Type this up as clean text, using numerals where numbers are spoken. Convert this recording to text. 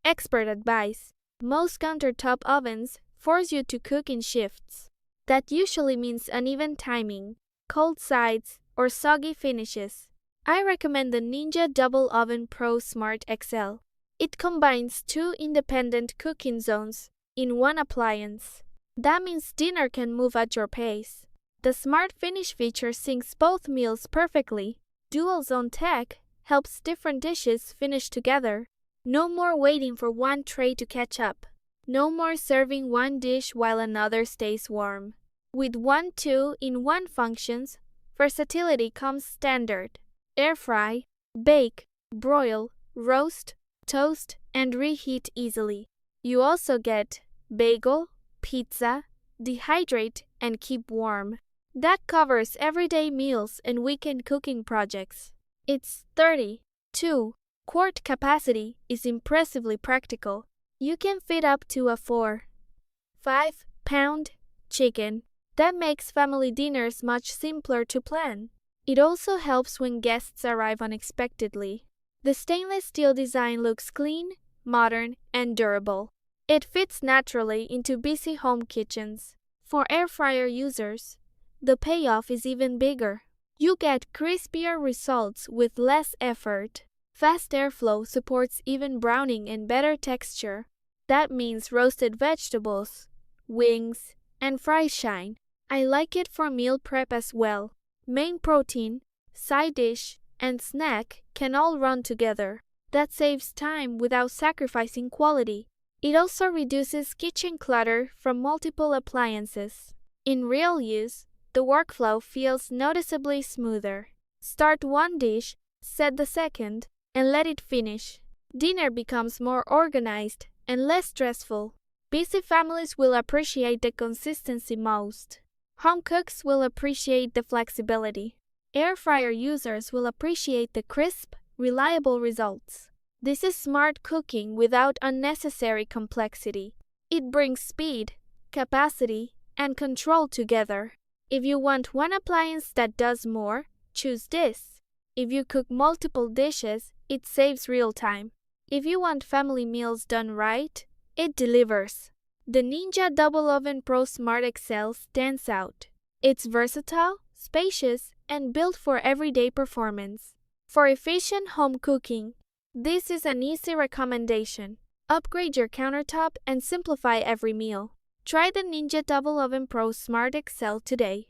Expert advice. Most countertop ovens force you to cook in shifts. That usually means uneven timing, cold sides, or soggy finishes. I recommend the Ninja Double Oven Pro Smart XL. It combines two independent cooking zones in one appliance. That means dinner can move at your pace. The Smart Finish feature syncs both meals perfectly. DualZone tech helps different dishes finish together. No more waiting for one tray to catch up. No more serving one dish while another stays warm. With 1 2-in-1 functions, versatility comes standard. Air fry, bake, broil, roast, toast, and reheat easily. You also get bagel, pizza, dehydrate, and keep warm. That covers everyday meals and weekend cooking projects. Its 32-quart capacity is impressively practical. You can fit up to a 4-5-pound chicken. That makes family dinners much simpler to plan. It also helps when guests arrive unexpectedly. The stainless steel design looks clean, modern, and durable. It fits naturally into busy home kitchens. For air fryer users, the payoff is even bigger. You get crispier results with less effort. Fast airflow supports even browning and better texture. That means roasted vegetables, wings, and fries shine. I like it for meal prep as well. Main protein, side dish, and snack can all run together. That saves time without sacrificing quality. It also reduces kitchen clutter from multiple appliances. In real use, the workflow feels noticeably smoother. Start one dish, set the second, and let it finish. Dinner becomes more organized and less stressful. Busy families will appreciate the consistency most. Home cooks will appreciate the flexibility. Air fryer users will appreciate the crisp, reliable results. This is smart cooking without unnecessary complexity. It brings speed, capacity, and control together. If you want one appliance that does more, choose this. If you cook multiple dishes, it saves real time. If you want family meals done right, it delivers. The Ninja Double Oven Pro Smart XL stands out. It's versatile, spacious, and built for everyday performance. For efficient home cooking, this is an easy recommendation. Upgrade your countertop and simplify every meal. Try the Ninja Double Oven Pro Smart XL today.